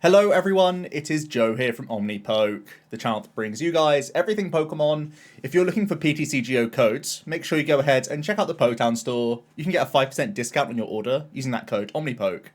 Hello everyone, it is Joe here from Omnipoke, the channel that brings you guys everything Pokemon. If you're looking for PTCGO codes, make sure you go ahead and check out the Poketown store. You can get a 5% discount on your order using that code Omnipoke.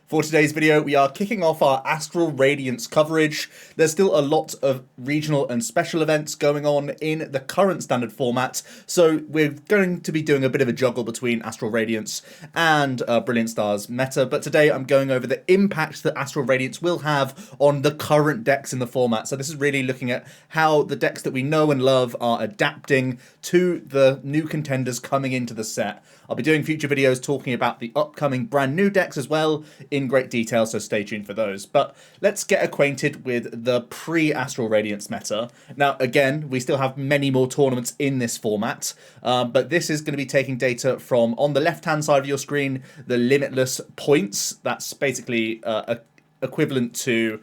For today's video, we are kicking off our Astral Radiance coverage. There's still a lot of regional and special events going on in the current standard format, so we're going to be doing a bit of a juggle between Astral Radiance and Brilliant Stars meta, but today I'm going over the impact that Astral Radiance will have on the current decks in the format. So this is really looking at how the decks that we know and love are adapting to the new contenders coming into the set. I'll be doing future videos talking about the upcoming brand new decks as well in great detail, so stay tuned for those. But let's get acquainted with the pre-Astral Radiance meta. Now, again, we still have many more tournaments in this format, but this is going to be taking data from, on the left-hand side of your screen, the limitless points. That's basically equivalent to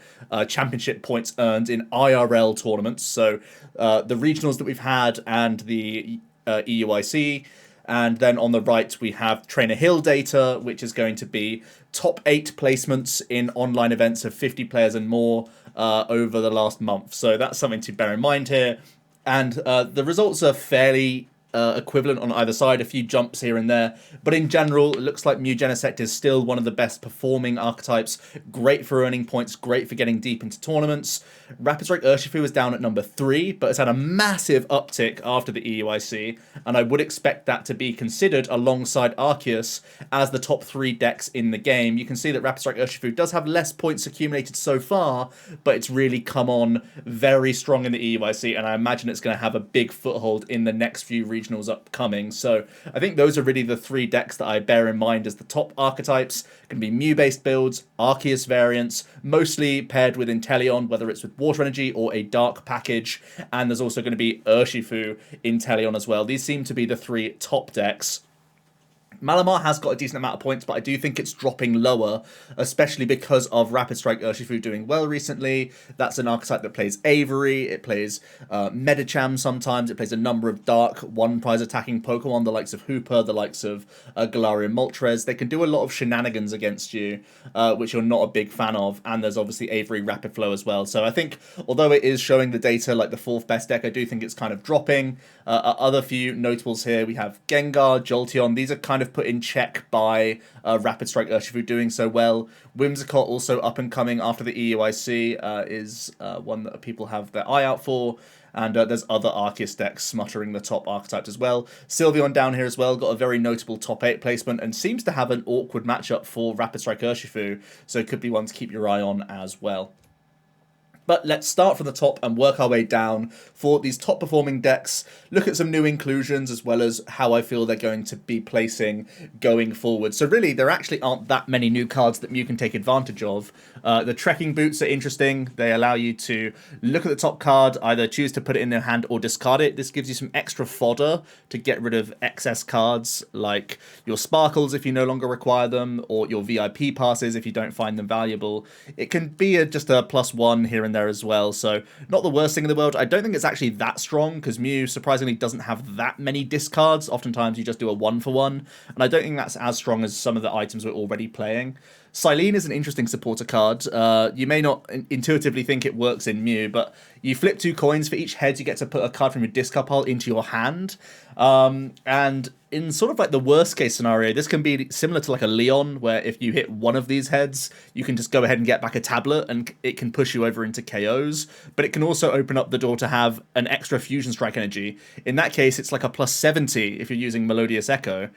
championship points earned in IRL tournaments. So the regionals that we've had and the EUIC. And then on the right, we have Trainer Hill data, which is going to be top 8 placements in online events of 50 players and more over the last month. So that's something to bear in mind here. And the results are fairly equivalent on either side, a few jumps here and there, but in general it looks like Mew Genesect is still one of the best performing archetypes. Great for earning points, great for getting deep into tournaments. Rapid Strike URSHIFU is down at number 3, but it's had a massive uptick after the EUIC, and I would expect that to be considered alongside Arceus as the top 3 decks in the game. You can see that Rapid Strike URSHIFU does have less points accumulated so far, but it's really come on very strong in the EUIC, and I imagine it's going to have a big foothold in the next few regionals upcoming. So I think those are really the 3 decks that I bear in mind as the top archetypes. Going to be Mew-based builds, Arceus variants, mostly paired with Inteleon, whether it's with Water Energy or a Dark package, and there's also going to be URSHIFU Inteleon as well. These seem to be the 3 top decks. Malamar has got a decent amount of points, but I do think it's dropping lower, especially because of Rapid Strike URSHIFU doing well recently. That's an archetype that plays Avery, it plays Medicham sometimes, it plays a number of dark one-prize attacking Pokemon, the likes of Hooper, the likes of Galarian Moltres. They can do a lot of shenanigans against you, which you're not a big fan of, and there's obviously Avery Rapid Flow as well. So I think, although it is showing the data like the 4th best deck, I do think it's kind of dropping. Other few notables here, we have Gengar, Jolteon. These are kind of put in check by Rapid Strike URSHIFU doing so well. WHIMSICOTT, also up and coming after the EUIC, is one that people have their eye out for. And there's other Arceus decks smuttering the top archetypes as well. SYLVEON down here as well, got a very notable top 8 placement and seems to have an awkward matchup for Rapid Strike URSHIFU, so it could be one to keep your eye on as well. But let's start from the top and work our way down for these top performing decks, look at some new inclusions as well as how I feel they're going to be placing going forward. So really, there actually aren't that many new cards that Mew can take advantage of. The trekking boots are interesting. They allow you to look at the top card, either choose to put it in their hand or discard it. This gives you some extra fodder to get rid of excess cards like your sparkles if you no longer require them, or your VIP passes if you don't find them valuable. It can be just a +1 here and there as well, so not the worst thing in the world. I don't think it's actually that strong because Mew surprisingly doesn't have that many discards. Oftentimes you just do a 1-for-1, and I don't think that's as strong as some of the items we're already playing. SYLVEON is an interesting supporter card. You may not intuitively think it works in Mew, but you flip 2 coins. For each head, you get to put a card from your discard pile into your hand. And in sort of like the worst case scenario, this can be similar to like a Leon, where if you hit one of these heads, you can just go ahead and get back a tablet and it can push you over into KOs. But it can also open up the door to have an extra Fusion Strike energy. In that case, it's like a +70 if you're using Melodious Echo.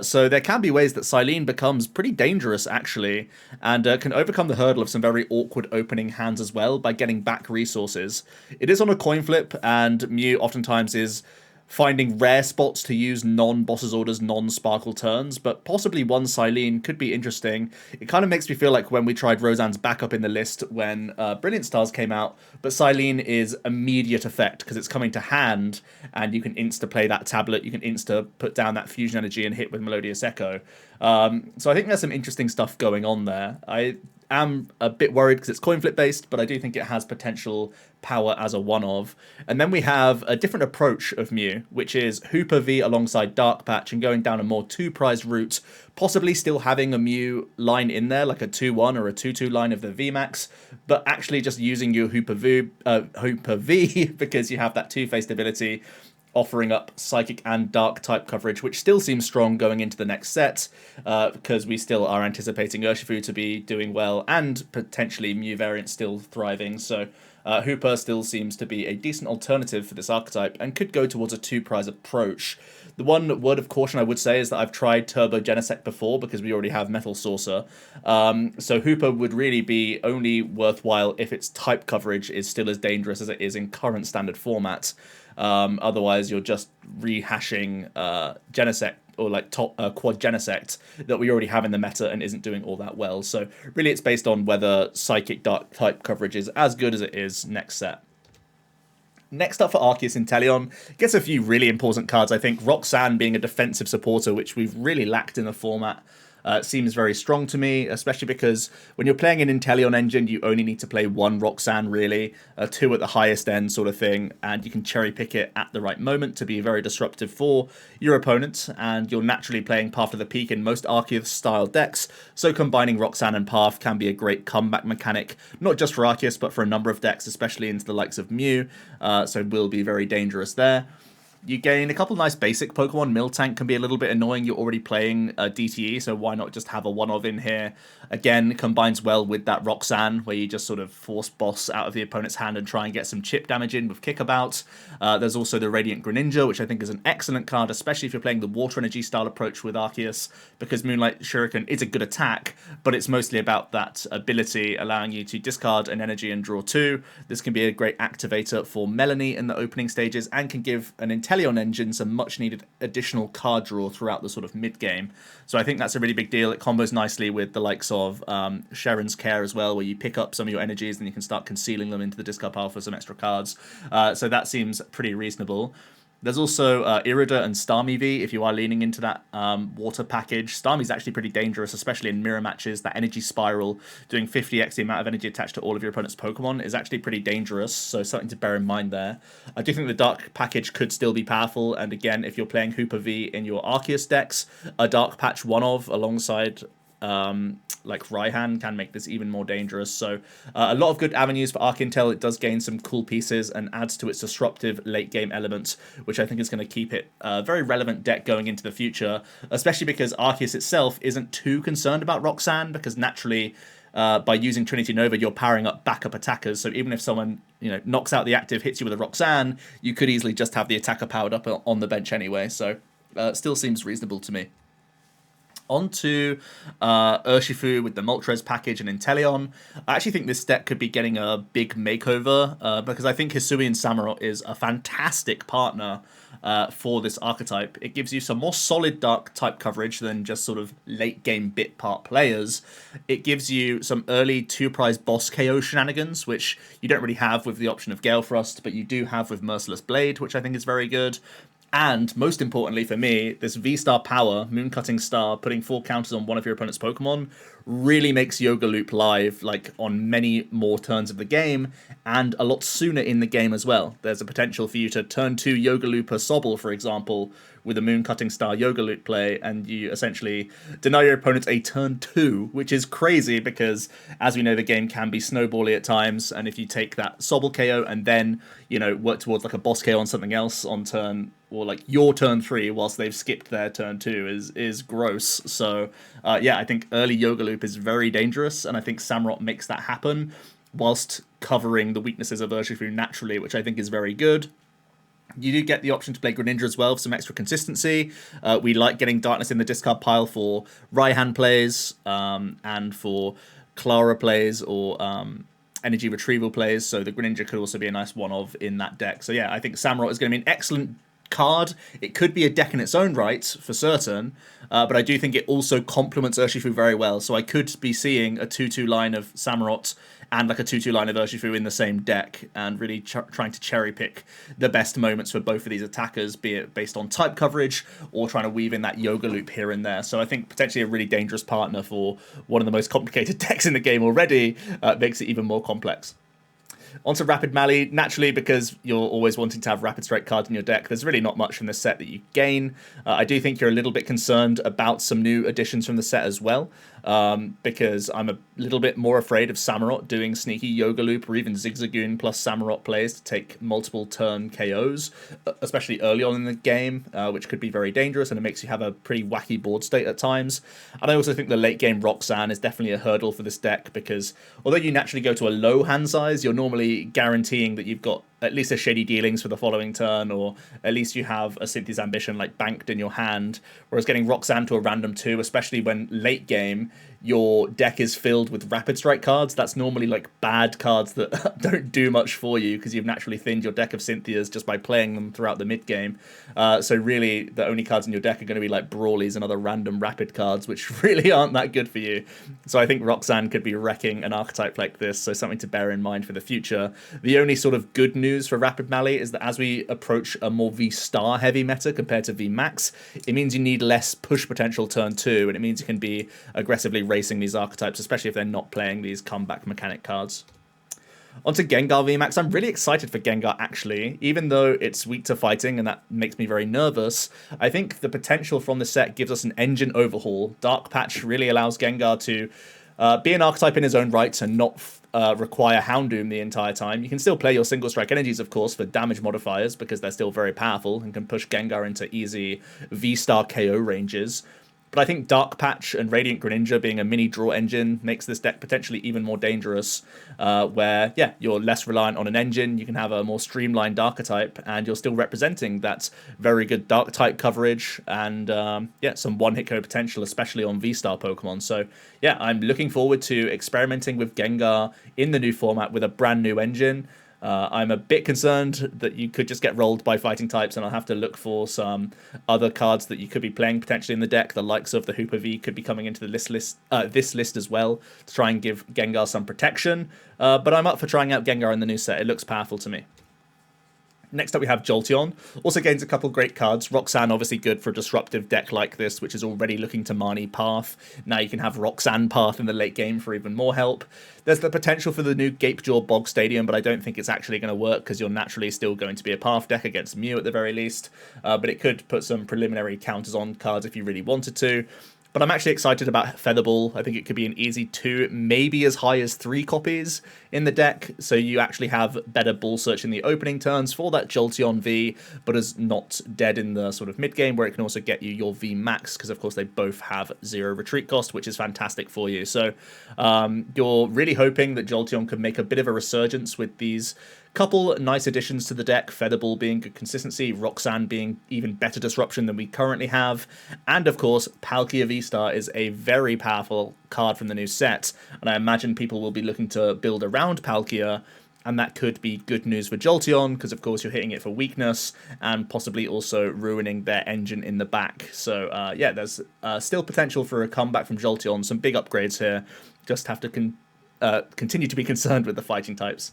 So there can be ways that SYLVEON becomes pretty dangerous, actually, and can overcome the hurdle of some very awkward opening hands as well by getting back resources. It is on a coin flip, and Mew oftentimes is finding rare spots to use non-Boss's Orders, non-Sparkle turns, but possibly one SYLVEON could be interesting. It kind of makes me feel like when we tried Roseanne's backup in the list when Brilliant Stars came out, but SYLVEON is immediate effect because it's coming to hand, and you can insta-play that tablet, you can insta-put down that Fusion Energy and hit with Melodious Echo. So I think there's some interesting stuff going on there. I am a bit worried because it's coin flip based, but I do think it has potential power as a one-of. And then we have a different approach of Mew, which is Hooper V alongside Dark Patch and going down a more two-prize route, possibly still having a Mew line in there, like a 2-1 or a 2-2 line of the VMAX, but actually just using your Hooper V because you have that two-faced ability, offering up Psychic and Dark type coverage, which still seems strong going into the next set, because we still are anticipating URSHIFU to be doing well, and potentially Mew variant still thriving, so Hooper still seems to be a decent alternative for this archetype, and could go towards a two-prize approach. The one word of caution I would say is that I've tried Turbo Genesect before, because we already have Metal Saucer, so Hooper would really be only worthwhile if its type coverage is still as dangerous as it is in current standard format. Otherwise, you're just rehashing Genesect, or like Quad Genesect, that we already have in the meta and isn't doing all that well. So really it's based on whether Psychic Dark type coverage is as good as it is next set. Next up for Arceus Inteleon, gets a few really important cards, I think. Roxanne being a defensive supporter, which we've really lacked in the format. Seems very strong to me, especially because when you're playing an Inteleon engine, you only need to play one Roxanne, really, two at the highest end sort of thing, and you can cherry pick it at the right moment to be very disruptive for your opponent, and you're naturally playing Path to the Peak in most Arceus-style decks, so combining Roxanne and Path can be a great comeback mechanic, not just for Arceus, but for a number of decks, especially into the likes of Mew, so it will be very dangerous there. You gain a couple of nice basic Pokemon. Miltank can be a little bit annoying. You're already playing DTE, so why not just have a one-of in here? Again, combines well with that Roxanne, where you just sort of force boss out of the opponent's hand and try and get some chip damage in with Kickabout. There's also the Radiant Greninja, which I think is an excellent card, especially if you're playing the Water Energy style approach with Arceus, because Moonlight Shuriken is a good attack, but it's mostly about that ability, allowing you to discard an energy and draw two. This can be a great activator for Melanie in the opening stages, and can give an Inteleon engine some much needed additional card draw throughout the sort of mid game. So I think that's a really big deal. It combos nicely with the likes of Sharon's Care as well, where you pick up some of your energies and you can start concealing them into the discard pile for some extra cards. So that seems pretty reasonable. There's also Irida and Starmie V if you are leaning into that water package. Starmie's actually pretty dangerous, especially in mirror matches. That energy spiral, doing 50x the amount of energy attached to all of your opponent's Pokemon, is actually pretty dangerous, so something to bear in mind there. I do think the Dark package could still be powerful, and again, if you're playing Hooper V in your Arceus decks, a Dark patch one-of alongside like Raihan can make this even more dangerous. So a lot of good avenues for Arcintel. It does gain some cool pieces and adds to its disruptive late game element, which I think is going to keep it a very relevant deck going into the future, especially because Arceus itself isn't too concerned about Roxanne, because naturally by using Trinity Nova, you're powering up backup attackers. So even if someone knocks out the active, hits you with a Roxanne, you could easily just have the attacker powered up on the bench anyway. So still seems reasonable to me. On to URSHIFU with the Moltres package and Inteleon. I actually think this deck could be getting a big makeover because I think Hisuian Samurott is a fantastic partner for this archetype. It gives you some more solid Dark type coverage than just sort of late game bit part players. It gives you some early 2-prize boss KO shenanigans, which you don't really have with the option of Gale Frost, but you do have with Merciless Blade, which I think is very good. And most importantly for me, this V-Star power, Mooncutting Star, putting 4 counters on one of your opponent's Pokemon, really makes Yoga Loop live, like on many more turns of the game, and a lot sooner in the game as well. There's a potential for you to turn 2 Yoga Loop a Sobble, for example, with a Mooncutting Star Yoga Loop play, and you essentially deny your opponent a turn 2, which is crazy because, as we know, the game can be snowbally at times, and if you take that Sobble KO and then, work towards like a boss KO on something else on turn, or like your turn 3 whilst they've skipped their turn 2 is gross. So yeah, I think early Yoga Loop is very dangerous, and I think Samurott makes that happen whilst covering the weaknesses of URSHIFU naturally, which I think is very good. You do get the option to play Greninja as well for some extra consistency. We like getting Darkness in the discard pile for Raihan plays and for Clara plays or energy retrieval plays, so the Greninja could also be a nice one-of in that deck. So yeah, I think Samurott is going to be an excellent card. It could be a deck in its own right, for certain, but I do think it also complements URSHIFU very well. So I could be seeing a 2-2 line of Samurott and like a 2-2 line of URSHIFU in the same deck, and really trying to cherry pick the best moments for both of these attackers, be it based on type coverage or trying to weave in that yoga loop here and there. So I think potentially a really dangerous partner for one of the most complicated decks in the game already makes it even more complex. Onto Rapid Melee, naturally, because you're always wanting to have Rapid Strike cards in your deck, there's really not much from the set that you gain. I do think you're a little bit concerned about some new additions from the set as well, because I'm a little bit more afraid of Samurott doing sneaky Yoga Loop or even Zigzagoon plus Samurott plays to take multiple turn KOs, especially early on in the game, which could be very dangerous, and it makes you have a pretty wacky board state at times. And I also think the late game Roxanne is definitely a hurdle for this deck, because although you naturally go to a low hand size, you're normally guaranteeing that you've got at least a Shady Dealings for the following turn, or at least you have a Cynthia's Ambition like banked in your hand, whereas getting Roxanne to a random 2, especially when late game your deck is filled with Rapid Strike cards, that's normally like bad cards that don't do much for you because you've naturally thinned your deck of Cynthias just by playing them throughout the mid game. So really the only cards in your deck are going to be like Brawlies and other random rapid cards, which really aren't that good for you. So I think Roxanne could be wrecking an archetype like this, so something to bear in mind for the future. The only sort of good news for Rapid Melee is that as we approach a more V-Star heavy meta compared to VMAX, it means you need less push potential turn 2, and it means you can be aggressively racing these archetypes, especially if they're not playing these comeback mechanic cards. Onto Gengar VMAX, I'm really excited for Gengar actually, even though it's weak to fighting and that makes me very nervous. I think the potential from the set gives us an engine overhaul. Dark Patch really allows Gengar to be an archetype in his own right and not require Houndoom the entire time. You can still play your single strike energies, of course, for damage modifiers because they're still very powerful and can push Gengar into easy V-Star KO ranges. But I think Dark Patch and Radiant Greninja being a mini draw engine makes this deck potentially even more dangerous, where, yeah, you're less reliant on an engine, you can have a more streamlined archetype, and you're still representing that very good Dark type coverage and, yeah, some one-hit KO potential, especially on V-Star Pokemon. So, yeah, I'm looking forward to experimenting with Gengar in the new format with a brand new engine. I'm a bit concerned that you could just get rolled by fighting types, and I'll have to look for some other cards that you could be playing potentially in the deck. The likes of the Hooper V could be coming into the this list as well to try and give Gengar some protection. But I'm up for trying out Gengar in the new set. It looks powerful to me. Next up we have Jolteon, also gains a couple great cards. Roxanne obviously good for a disruptive deck like this, which is already looking to Marnie Path. Now you can have Roxanne Path in the late game for even more help. There's the potential for the new Gapejaw Bog Stadium, but I don't think it's actually going to work because you're naturally still going to be a Path deck against Mew at the very least. But it could put some preliminary counters on cards if you really wanted to. But I'm actually excited about Featherball. I think it could be an easy 2, maybe as high as 3 copies in the deck. So you actually have better ball search in the opening turns for that Jolteon V, but is not dead in the sort of mid game where it can also get you your VMAX, because of course they both have 0 retreat cost, which is fantastic for you. So you're really hoping that Jolteon could make a bit of a resurgence with these couple nice additions to the deck, Featherball being good consistency, Roxanne being even better disruption than we currently have, and of course Palkia V-Star is a very powerful card from the new set, and I imagine people will be looking to build around Palkia, and that could be good news for Jolteon, because of course you're hitting it for weakness, and possibly also ruining their engine in the back. So yeah, there's still potential for a comeback from Jolteon, some big upgrades here, just have to continue to be concerned with the fighting types.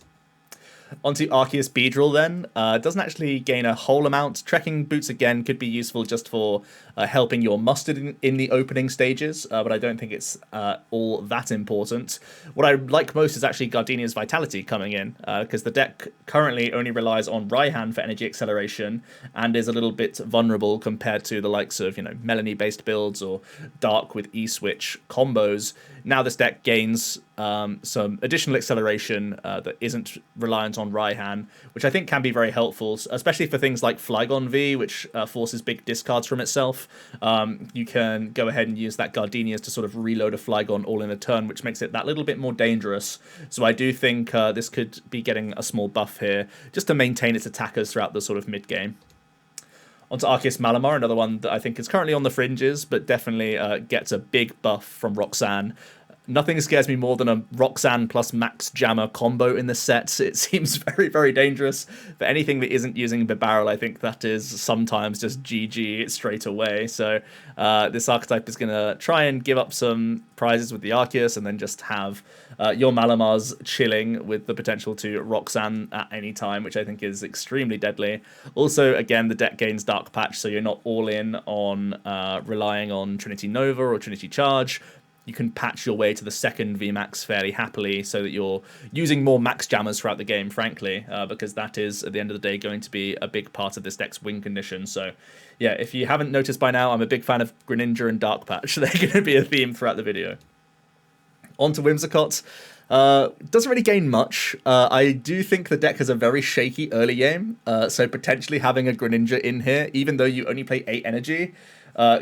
Onto Arceus BEEDRILL then. Doesn't actually gain a whole amount. Trekking Boots again could be useful just for helping your mustard in the opening stages, but I don't think it's all that important. What I like most is actually Gardenia's Vitality coming in, because the deck currently only relies on Raihan for energy acceleration and is a little bit vulnerable compared to the likes of, you know, Melanie-based builds or Dark with E-Switch combos. Now this deck gains some additional acceleration that isn't reliant on Raihan, which I think can be very helpful, especially for things like Flygon V, which forces big discards from itself. You can go ahead and use that Gardenia's to sort of reload a Flygon all in a turn, which makes it that little bit more dangerous. So I do think this could be getting a small buff here, just to maintain its attackers throughout the sort of mid-game. Onto Arceus Malamar, another one that I think is currently on the fringes, but definitely gets a big buff from Roxanne. Nothing scares me more than a Roxanne plus Max Jammer combo in the set. It seems very, very dangerous. For anything that isn't using BEEDRILL, I think that is sometimes just GG straight away. So this archetype is going to try and give up some prizes with the Arceus and then just have your Malamars chilling with the potential to Roxanne at any time, which I think is extremely deadly. Also, again, the deck gains Dark Patch, so you're not all in on relying on Trinity Nova or Trinity Charge. You can patch your way to the second VMAX fairly happily so that you're using more Max Jammers throughout the game, frankly, because that is, at the end of the day, going to be a big part of this deck's win condition. So, yeah, if you haven't noticed by now, I'm a big fan of Greninja and Dark Patch. They're going to be a theme throughout the video. On to Whimsicott. Doesn't really gain much. I do think the deck has a very shaky early game, so potentially having a Greninja in here, even though you only play 8 energy,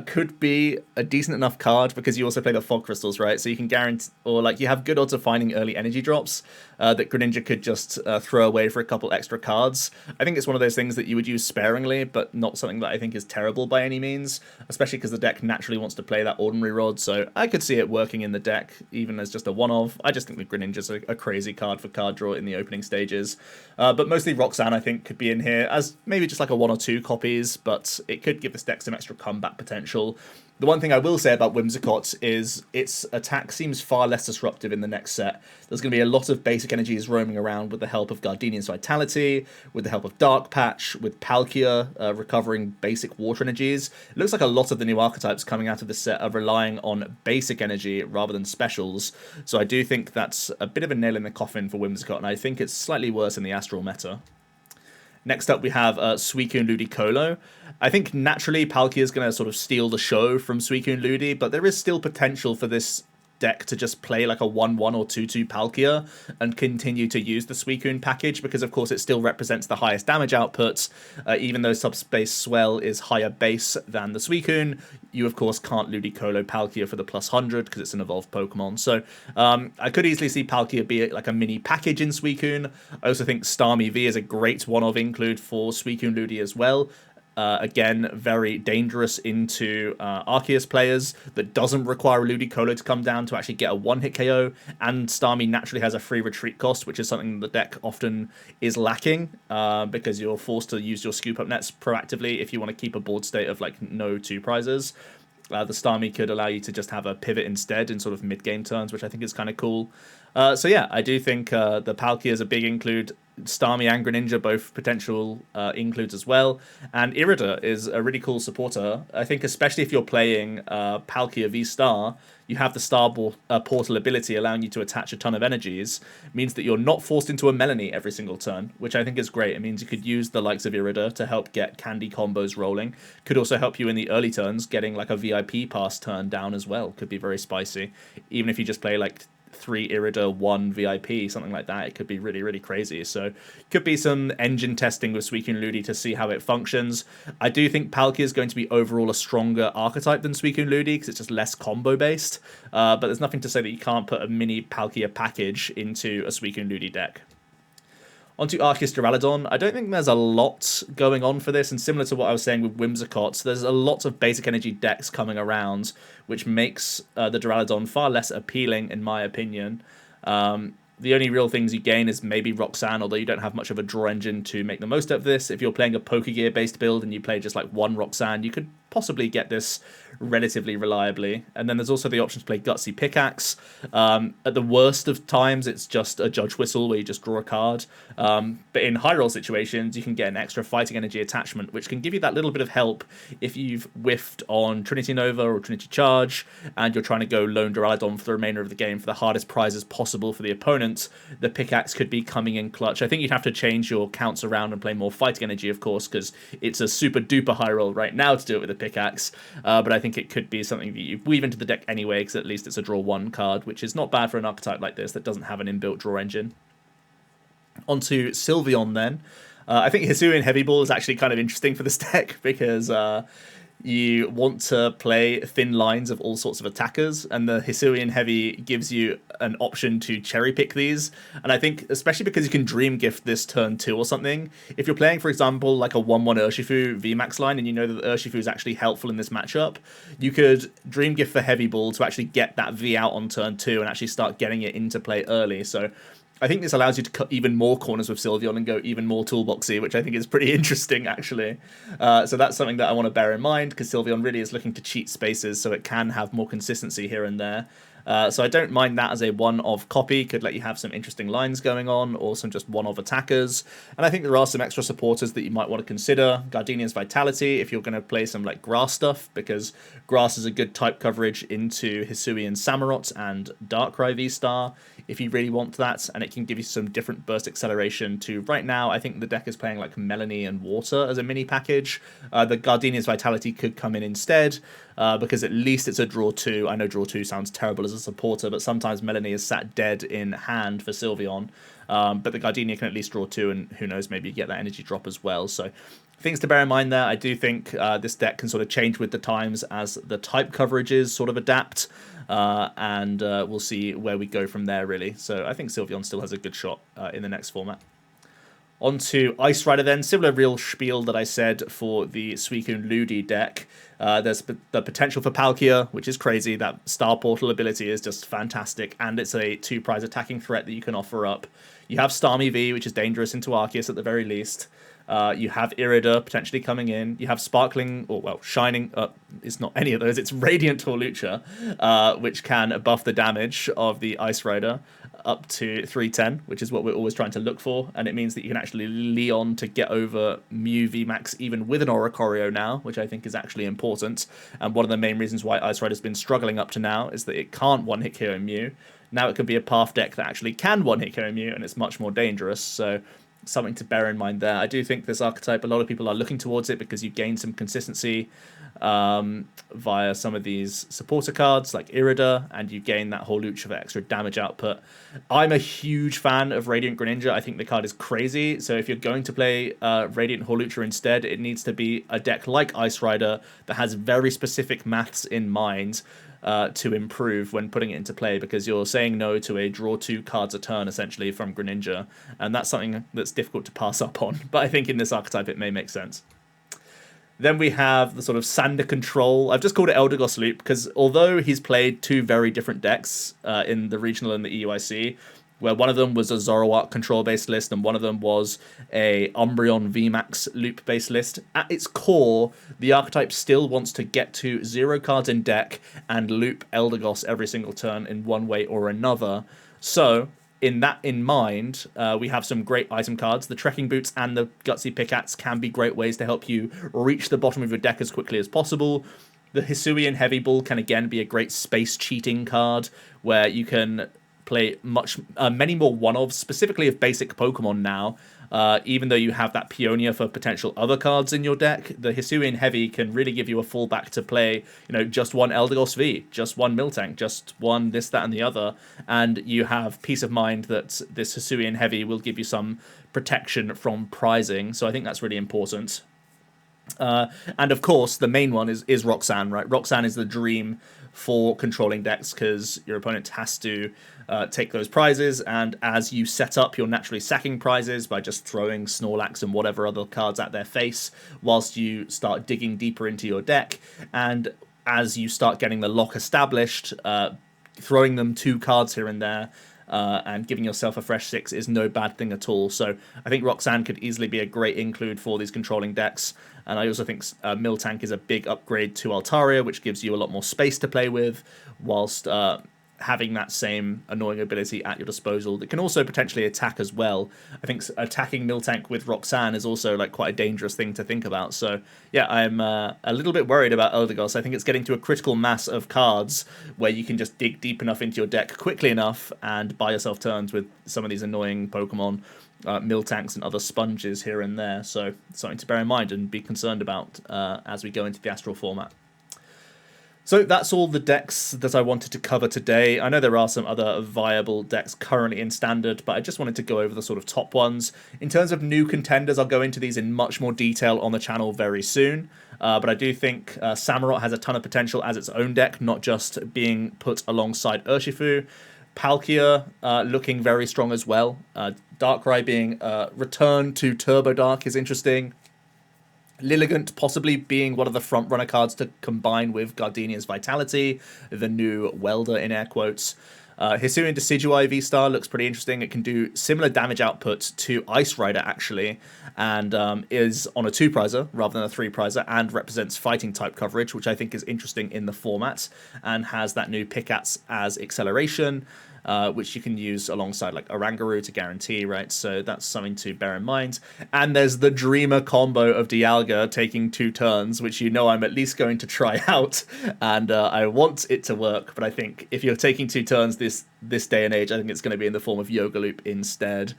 could be a decent enough card because you also play the Fog Crystals, right? So you can guarantee, or like you have good odds of finding early energy drops that Greninja could just throw away for a couple extra cards. I think it's one of those things that you would use sparingly, but not something that I think is terrible by any means, especially because the deck naturally wants to play that Ordinary Rod, so I could see it working in the deck even as just a one-of. I just think the Greninja's a crazy card for card draw in the opening stages. But mostly Roxanne, I think, could be in here as maybe just like a 1 or 2 copies, but it could give this deck some extra comeback potential. The one thing I will say about Whimsicott is its attack seems far less disruptive in the next set. There's going to be a lot of basic energies roaming around with the help of Gardenia's Vitality, with the help of Dark Patch, with Palkia recovering basic water energies. It looks like a lot of the new archetypes coming out of this set are relying on basic energy rather than specials. So I do think that's a bit of a nail in the coffin for Whimsicott, and I think it's slightly worse in the Astral meta. Next up, we have SUICUNE Ludi Colo. I think naturally Palkia is going to sort of steal the show from SUICUNE Ludi, but there is still potential for this deck to just play like a 1-1 or 2-2 Palkia and continue to use the SUICUNE package because, of course, it still represents the highest damage outputs. Even though Subspace Swell is higher base than the SUICUNE, you, of course, can't Ludicolo Palkia for the plus 100 because it's an evolved Pokemon. So I could easily see Palkia be like a mini package in SUICUNE. I also think Starmie V is a great one-of include for SUICUNE Ludi as well. Again, very dangerous into Arceus players that doesn't require a Ludicolo to come down to actually get a one-hit KO, and Starmie naturally has a free retreat cost, which is something the deck often is lacking because you're forced to use your scoop-up nets proactively if you want to keep a board state of like no 2 prizes. The Starmie could allow you to just have a pivot instead in sort of mid-game turns, which I think is kind of cool. So yeah, I do think the Palkia is a big include. Starmie and Greninja both potential includes as well. And Irida is a really cool supporter. I think especially if you're playing Palkia V-Star, you have the Star Portal ability allowing you to attach a ton of energies. It means that you're not forced into a Melanie every single turn, which I think is great. It means you could use the likes of Irida to help get candy combos rolling. Could also help you in the early turns, getting like a VIP pass turn down as well. Could be very spicy. Even if you just play like 3 Irida, 1 VIP, something like that, it could be really, really crazy. So could be some engine testing with SUICUNE Ludi to see how it functions. I do think Palkia is going to be overall a stronger archetype than SUICUNE Ludi because it's just less combo based, but there's nothing to say that you can't put a mini Palkia package into a SUICUNE Ludi deck. Onto Arceus Duraludon. I don't think there's a lot going on for this, and similar to what I was saying with Whimsicott, there's a lot of basic energy decks coming around, which makes the Duraludon far less appealing, in my opinion. The only real things you gain is maybe Roxanne, although you don't have much of a draw engine to make the most of this. If you're playing a Pokegear based build and you play just like 1 Roxanne, you could possibly get this relatively reliably. And then there's also the option to play Gutsy Pickaxe. At the worst of times, it's just a Judge Whistle where you just draw a card. But in high roll situations, you can get an extra fighting energy attachment, which can give you that little bit of help if you've whiffed on Trinity Nova or Trinity Charge, and you're trying to go lone Duraludon for the remainder of the game for the hardest prizes possible for the opponent. The Pickaxe could be coming in clutch. I think you'd have to change your counts around and play more fighting energy, of course, because it's a super duper high roll right now to do it with a Pickaxe. But I think it could be something that you weave into the deck anyway, because at least it's a draw 1 card, which is not bad for an archetype like this that doesn't have an inbuilt draw engine. Onto SYLVEON then. I think Hisuian Heavy Ball is actually kind of interesting for this deck because you want to play thin lines of all sorts of attackers, and the Hisuian Heavy gives you an option to cherry pick these. And I think, especially because you can Dream Gift this turn 2 or something, if you're playing, for example, like a 1-1 URSHIFU VMAX line, and you know that URSHIFU is actually helpful in this matchup, you could Dream Gift for Heavy Ball to actually get that V out on turn 2 and actually start getting it into play early. So I think this allows you to cut even more corners with Sylveon and go even more toolboxy, which I think is pretty interesting, actually. So that's something that I want to bear in mind, because Sylveon really is looking to cheat spaces, so it can have more consistency here and there. So I don't mind that as a one-of copy. Could let you have some interesting lines going on, or some just one-of attackers. And I think there are some extra supporters that you might want to consider. Gardenia's Vitality, if you're going to play some like grass stuff, because grass is a good type coverage into Hisuian Samurott and Darkrai V-Star, if you really want that, and it can give you some different burst acceleration to, right now, I think the deck is playing like Melanie and Water as a mini package. The Gardenia's Vitality could come in instead, because at least it's a draw 2. I know draw 2 sounds terrible as a supporter, but sometimes Melanie is sat dead in hand for Sylveon. But the Gardenia can at least draw 2, and who knows, maybe you get that energy drop as well. So things to bear in mind there. I do think this deck can sort of change with the times as the type coverages sort of adapt. And we'll see where we go from there, really. So I think Sylveon still has a good shot in the next format. On to Ice Rider then. Similar real spiel that I said for the SUICUNE LUDI deck. There's the potential for Palkia, which is crazy. That Star Portal ability is just fantastic, and it's a 2-prize attacking threat that you can offer up. You have Starmie V, which is dangerous into Arceus at the very least. You have Irida potentially coming in. You have Sparkling, or well, Shining. It's not any of those. It's Radiant Hawlucha, which can buff the damage of the Ice Rider up to 310, which is what we're always trying to look for. And it means that you can actually Leon to get over Mew VMAX even with an Oricorio now, which I think is actually important. And one of the main reasons why Ice Rider's been struggling up to now is that it can't one-hit KO Mew. Now it could be a path deck that actually can one-hit KO Mew, and it's much more dangerous. So something to bear in mind there. I do think this archetype, a lot of people are looking towards it because you gain some consistency via some of these supporter cards like Irida, and you gain that whole Lucha for extra damage output. I'm a huge fan of Radiant Greninja. I think the card is crazy. So if you're going to play Radiant Hawlucha instead, it needs to be a deck like Ice Rider that has very specific maths in mind to improve when putting it into play, because you're saying no to a draw 2 cards a turn essentially from Greninja, and that's something that's difficult to pass up on, but I think in this archetype it may make sense. Then we have the sort of Sander Control. I've just called it Eldegoss Loop because although he's played 2 very different decks in the regional and the EUIC, where one of them was a Zoroark control-based list and one of them was a Umbreon VMAX loop-based list, at its core, the archetype still wants to get to 0 cards in deck and loop Eldegoss every single turn in one way or another. So, in that in mind, we have some great item cards. The Trekking Boots and the Gutsy Pickaxe can be great ways to help you reach the bottom of your deck as quickly as possible. The Hisuian Heavy Ball can again be a great space cheating card where you can play many more one-offs, specifically of basic Pokemon now. Even though you have that Peonia for potential other cards in your deck, the Hisuian Heavy can really give you a fallback to play, just one Eldegoss V, just one Miltank, just one this, that, and the other, and you have peace of mind that this Hisuian Heavy will give you some protection from prizing, so I think that's really important. And of course, the main one is Roxanne, right? Roxanne is the dream for controlling decks because your opponent has to take those prizes, and as you set up, you're naturally sacking prizes by just throwing Snorlax and whatever other cards at their face whilst you start digging deeper into your deck. And as you start getting the lock established, throwing them 2 cards here and there and giving yourself a fresh 6 is no bad thing at all. So I think Roxanne could easily be a great include for these controlling decks. And I also think Miltank is a big upgrade to Altaria, which gives you a lot more space to play with, whilst having that same annoying ability at your disposal that can also potentially attack as well. I think attacking Miltank with Roxanne is also like quite a dangerous thing to think about. So yeah, I'm a little bit worried about Eldegoss. I think it's getting to a critical mass of cards where you can just dig deep enough into your deck quickly enough and buy yourself turns with some of these annoying Pokemon, Miltanks and other sponges here and there. So something to bear in mind and be concerned about as we go into the Astral format. So that's all the decks that I wanted to cover today. I know there are some other viable decks currently in Standard, but I just wanted to go over the sort of top ones. In terms of new contenders, I'll go into these in much more detail on the channel very soon. But I do think Samurott has a ton of potential as its own deck, not just being put alongside URSHIFU. Palkia looking very strong as well. Darkrai being returned to Turbo Dark is interesting. Lilligant possibly being one of the front-runner cards to combine with Gardenia's Vitality, the new welder in air quotes. Hisuian Decidueye V-Star looks pretty interesting. It can do similar damage output to Ice Rider, actually, and is on a 2-prizer rather than a 3-prizer, and represents fighting type coverage, which I think is interesting in the format, and has that new Pickaxe as acceleration, which you can use alongside like Oranguru to guarantee, right? So that's something to bear in mind. And there's the Dreamer combo of Dialga taking 2 turns, which you know I'm at least going to try out, and I want it to work, but I think if you're taking 2 turns this day and age, I think it's going to be in the form of Yoga Loop instead.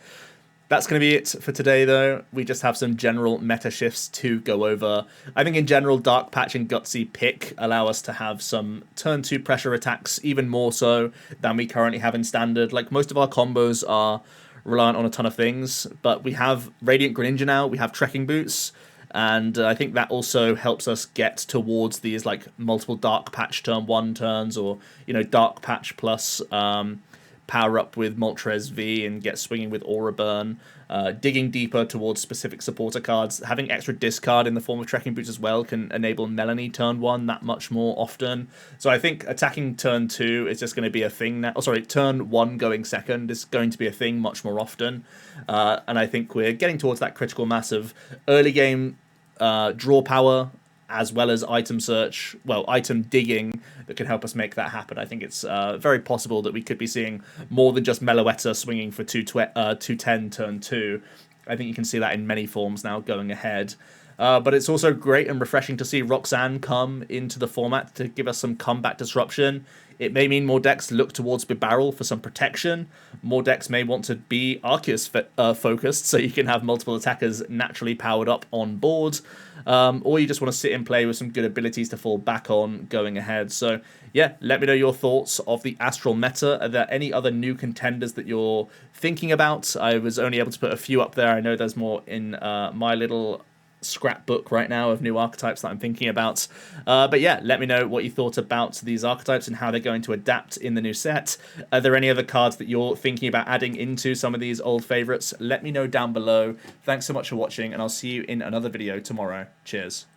That's going to be it for today, though. We just have some general meta shifts to go over. I think in general, Dark Patch and Gutsy Pick allow us to have some turn 2 pressure attacks, even more so than we currently have in Standard. Like, most of our combos are reliant on a ton of things, but we have Radiant Greninja now, we have Trekking Boots, and I think that also helps us get towards these like multiple Dark Patch turn 1 turns, or, you know, Dark Patch plus power up with Moltres V and get swinging with Aura Burn, digging deeper towards specific supporter cards. Having extra discard in the form of Trekking Boots as well can enable Melanie turn 1 that much more often. So I think attacking turn 2 is just going to be a thing now. Oh, sorry, turn 1 going second is going to be a thing much more often. And I think we're getting towards that critical mass of early game draw power, as well as item search, well, item digging that can help us make that happen. I think it's very possible that we could be seeing more than just Meloetta swinging for 210 turn 2. I think you can see that in many forms now going ahead. But it's also great and refreshing to see Roxanne come into the format to give us some comeback disruption. It may mean more decks look towards Bibarel for some protection. More decks may want to be Arceus focused, so you can have multiple attackers naturally powered up on board. Or you just want to sit and play with some good abilities to fall back on going ahead. So yeah, let me know your thoughts of the Astral meta. Are there any other new contenders that you're thinking about? I was only able to put a few up there. I know there's more in my little scrapbook right now of new archetypes that I'm thinking about. But yeah, let me know what you thought about these archetypes and how they're going to adapt in the new set. Are there any other cards that you're thinking about adding into some of these old favorites? Let me know down below. Thanks so much for watching, and I'll see you in another video tomorrow. Cheers.